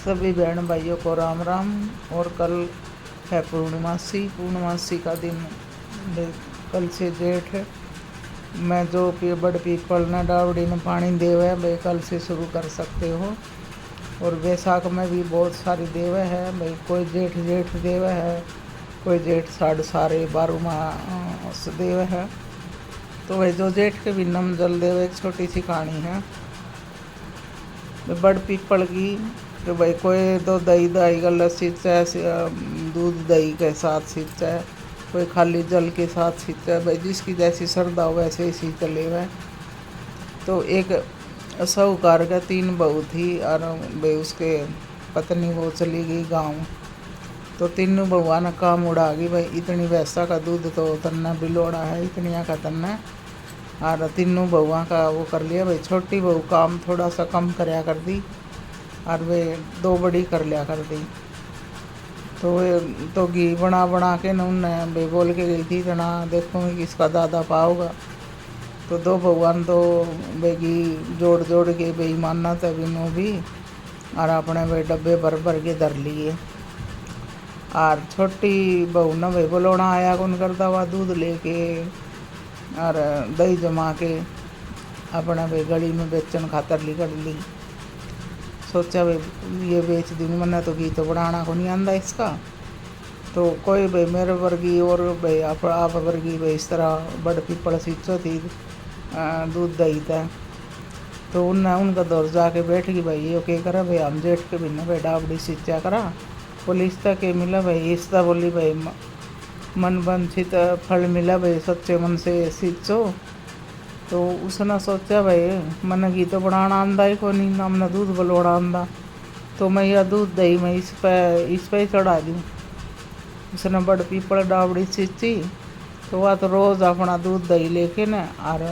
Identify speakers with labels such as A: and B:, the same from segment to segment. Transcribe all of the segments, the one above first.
A: सभी बहन भाइयों को राम राम। और कल है पूर्णमासी का दिन। कल से जेठ है। मैं जो बड़ पीपल ने डावड़ी ने पानी देवे भाई कल से शुरू कर सकते हो। और वैसाख में भी बहुत सारी देवे है भाई। कोई जेठ जेठ देवे है, कोई जेठ सारे 12 मास देवे है। तो भाई जो जेठ के भी नम जल देवे एक छोटी सी कहानी है बड़ पीपल की। तो भाई कोई तो दही का लस्सी चाहे दूध दही के साथ सींचा है, कोई खाली जल के साथ सींचा है। भाई जिसकी जैसी श्रद्धा हो वैसे ही सी चले हुए। तो एक साहूकार का 3 बहू थी और भाई उसके पत्नी वो चली गई गाँव। तो तीनों बहुआ ने काम उड़ा गई भाई। इतनी वैसा का दूध तो तन्ना बिलोड़ा है, इतनिया का तन्ना। और तीनों बहुआ का वो कर लिया भाई। छोटी बहू काम थोड़ा सा कम करया कर दी और वे 2 बड़ी कर लिया कर दी। तो वे तो घी बना बना के न उन्हें भाई बोल के गई थी तना देखो मैं किसका दादा पाओगा। तो 2 बहुआ ने तो भाई घी जोड़ जोड़ के भाई मानना था बिनो भी और अपने भाई डब्बे भर भर के धर लिए। और छोटी बहू ने भाई बोलोना आया कौन करता हुआ दूध लेके और दही जमा के अपना भाई गली में बेचन खातर ली कर ली। सोचा भाई ये बेच दूँगी, मैंने तो घी तो बनाना को नहीं आंदा इसका। तो कोई भाई मेरे वर्गी और भाई आप वर्गी भाई इस तरह बड़ पीपल सींचो थी दूध दही था। तो उनका दौर जाके बैठ गई भाई ये क्या करा भाई हम जेठ के बिना भाई डाबड़ी सींचा करा। बोली इसका के मिला भाई, इसका बोली भाई मन वांछित फल मिला भाई, सच्चे मन से सींचो। तो उसने सोचा भाई मन घी तो बनाना आंदा ही को नहीं, हमने दूध बलोड़ा आंदा। तो मैं यह दूध दही मैं इस पे ही चढ़ा दूँ। उसने बड़ पीपल डावड़ी सींची। तो वह तो रोज़ अपना दूध दही लेके न और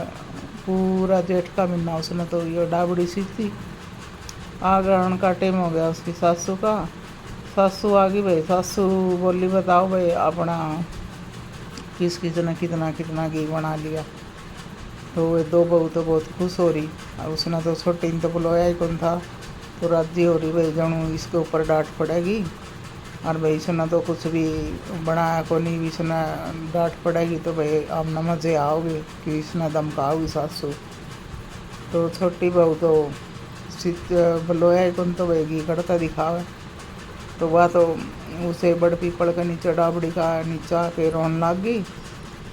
A: पूरा जेठ का महीना उसने तो ये डावड़ी सींची। आगरण का टाइम हो गया उसकी सासू का। सासू आ गई भाई। सासू बोली बताओ भाई अपना किसने कितना कितना घी बना लिया। तो वे 2 बहू तो बहुत खुश हो रही और उसने तो छोटी ने तो बुलाया ही कौन था। तो राजी हो रही भाई जनू इसके ऊपर डांट पड़ेगी और भाई इसने तो कुछ भी बनाया को नहीं, इसने डांट पड़ेगी तो भाई आप न मजे आओगे कि इसने धमकाओगी सासू। तो छोटी बहू तो बुलाया ही कौन तो भाई घी कड़ता दिखावे। तो वह तो उसे बड़ पीपल के नीचे डाबड़ी का नीचा के रोन लग गई।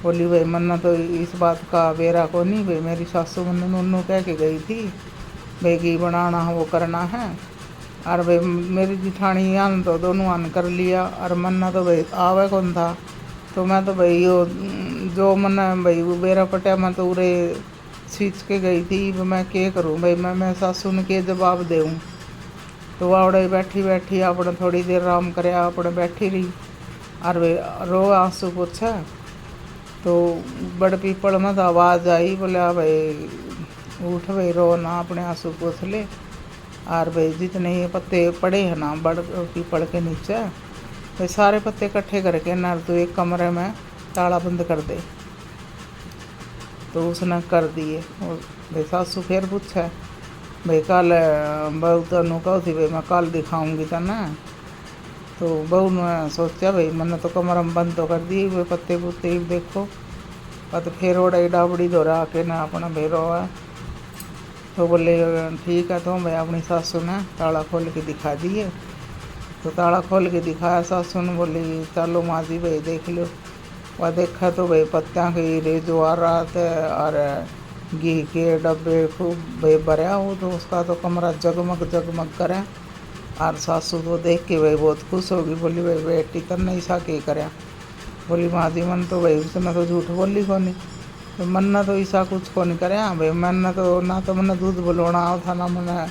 A: बोली भाई मन्ना तो इस बात का बेरा को नहीं भाई, मेरी सासू मन नन्नू कह के गई थी भाई घी बनाना है वो करना है। और भाई मेरी जिठानी आन तो दोनों आन कर लिया और मन्ना तो भाई आवे कौन था। तो मैं तो भाई यो जो मन्ना भाई वो बेरा पटिया मैं तो उरे सींच के गई थी। मैं क्या करूँ भाई, मैं सासू ने के जवाब दूँ। तो वावड़े बैठी बैठी अपने थोड़ी देर आराम करे अपने बैठी रही और वे रो आंसू पूछा। तो बड़ पीपल में तो आवाज़ आई बोले भाई उठ भाई रो ना, अपने आंसू पूछ ले। और भाई जितने ये पत्ते पड़े हैं ना बड़ पीपल के नीचे भाई सारे पत्ते इकट्ठे करके ना तो एक कमरे में ताला बंद कर दे। तो उसने कर दिए। और भाई सासू फिर पूछा भाई कल बहू तनु कहो थी भाई मैं कल दिखाऊंगी था ना। तो बहू ने सोचा भाई मैंने तो कमरा में बंद तो कर दिए वे पत्ते पुत्ते देखो। और तो फिर ओढ़ाई डाबड़ी दोहरा के ना अपना भेरो है। तो बोले ठीक है। तो भाई अपनी सासू ने ताला खोल के दिखा दिए। तो ताला खोल के दिखाया सासू ने, बोली चलो माँ जी भाई देख लो। वह देखा तो भाई पत्तियाँ की रेजो आ रहा था और घी के डब्बे खूब भाई भरा हो। तो उसका तो कमरा जगमग जगमग करे। और सासू तो देख के भाई बहुत खुश होगी। बोली भाई बेटी तन नहीं सा के करया। बोली माँ जी मन तो भाई उसने तो झूठ बोली को नहीं, तो मन ने तो ऐसा कुछ को नहीं करया भाई। मैंने तो ना तो मैंने दूध बुलवाना था ना मैंने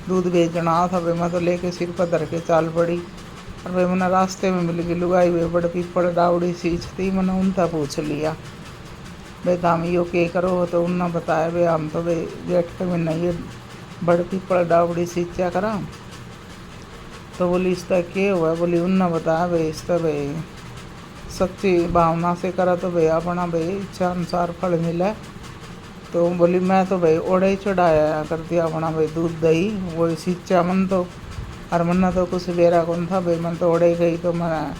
A: दूध बेचना था भाई। मैं तो लेके सिर पर धर के चाल पड़ी। और भाई मैंने रास्ते में मिल गई लुगाई भाई बड़ पीपल डावड़ी सींचती। मैंने उनका पूछ लिया भाई काम यो के करो। तो उन्होंने बताया भाई हम तो भाई जेठ के महीना ये बड़ पीपल डावड़ी सींचा करा। तो बोली इसका क्या हुआ। बोली उन्होंने बताया भाई इसका भाई सच्ची भावना से करा तो भाई अपना भाई इच्छा अनुसार फल मिला। तो बोली मैं तो भाई ओढ़े ही चढ़ाया कर दिया अपना भाई दूध दही वो सींचा मन तो और मन्ना तो कुछ बेरा कौन था भाई, मन तो उड़े गई। तो मैं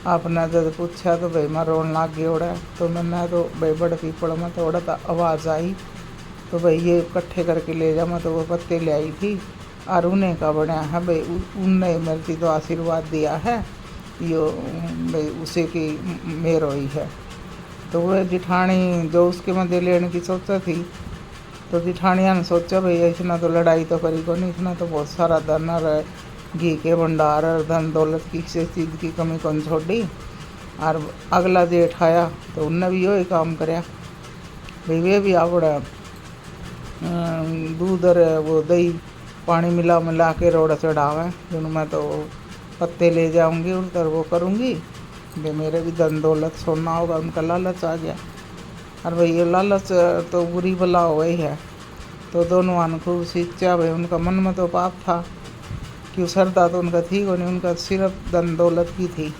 A: आपने जब पूछा तो भाई मैं रोन लाग गया उड़ा। तो मैंने तो भाई बड़ पीपड़ में तो उड़ा आवाज़ आई, तो भाई ये इकट्ठे करके ले जा। मैं तो वो पत्ते ले आई थी और उन्हें का बनाया है भाई, उनने मेरे तो आशीर्वाद दिया है, यो भाई उसे की मेर हुई है। तो वह जिठानी जो उसके मध्य लेने की सोचा थी, तो जिठानिया ने सोचा भाई इतना तो लड़ाई तो करी को नहीं, इतना तो बहुत सारा धन और घी के भंडार और धन दौलत की किसी चीज़ की कमी कौन छोड़ी। और अगला जेठ आया तो उनने भी यही काम कराया भाई, वे भी आवड़ा दूध और वो दही पानी मिला मिला के रोड़ा चढ़ावे, जिन मैं तो पत्ते ले जाऊंगी उधर वो करूंगी भाई, मेरे भी धन दौलत सोना होगा। उनका लालच आ गया, और भाई ये लालच तो बुरी बला हुआ ही है। तो दोनों आन खूब सींचा भाई, उनका मन में तो पाप था कि श्रद्धा तो उनका थी को नहीं, उनका सिर्फ धन दौलत की थी।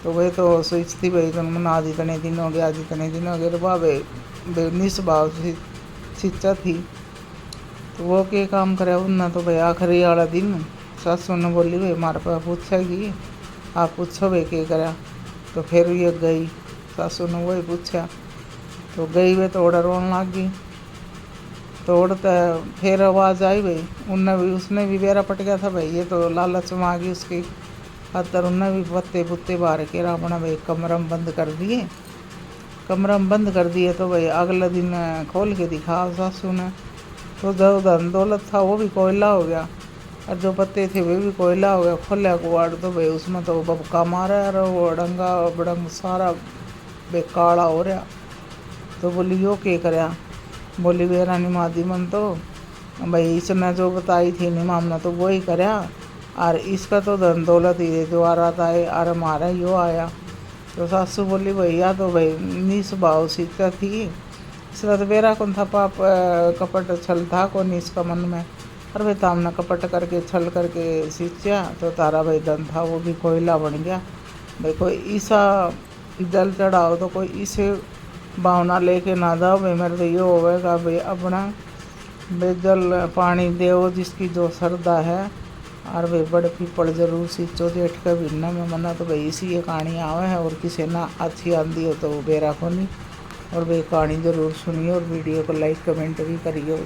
A: तो वह तो सोचती भाई तुम मन आज इतने दिन हो गए, आज इतने दिन हो गए, तो वाह भाई निस्भाव सींचा थी। तो वो क्या काम करे उनने, तो भाई आखिरी वाला दिन सासू ने बोली भाई हमारे पास पूछेगी, आप पूछो भाई क्या करा। तो फिर ये गई, सासू ने वही पूछा, तो गई वे तो रोन लग गई। तो उड़ता फिर आवाज़ आई भाई, उसने भी बेरा पट गया था भाई, ये तो लालच में आ गई उसकी खातर। उनने भी पत्ते पुत्ते बाहर के अपना भाई कमरा में बंद कर दिए, कमरा में बंद कर दिए। तो भाई अगला दिन खोल के दिखा सासू ने, तो जो धन दौलत था वो भी कोयला हो गया, और जो पत्ते थे वे भी कोयला हो गया। खोला कुआड़ तो भाई उसमें तो बबका मारा है, और वो डंगा बड़ंग सारा बेकाला हो रहा। तो बोली यो क्या करया, बोली वे रानी मादी मन तो भाई इसने जो बताई थी निमाम ने तो वो ही करया, और इसका तो धन दौलत ही जो आ रहा था और हमारा यो आया। तो सासू बोली भैया तो भाई निस्भाव सीखता थी, इसलिए तो बेरा कौन था पाप कपट छल था कौन इसका मन में। और भाई तामने कपट करके छल करके सींचा, तो तारा भाई धन था वो भी कोयला बन गया। भाई कोई ईसा जल चढ़ाओ तो कोई इसे भावना लेके ना जाओ भाई, मेरे तो ये होगा भाई अपना बेजल पानी देव जिसकी जो श्रद्धा है। और भाई बड़े पीपड़ जरूर सींचो जेठ के महीना में, मना तो भाई इसी ये कहानी आवे है, और किसी ना अच्छी आंदी हो तो बेरा को नहीं। और भाई कहानी ज़रूर सुनिए और वीडियो को लाइक कमेंट भी करिए।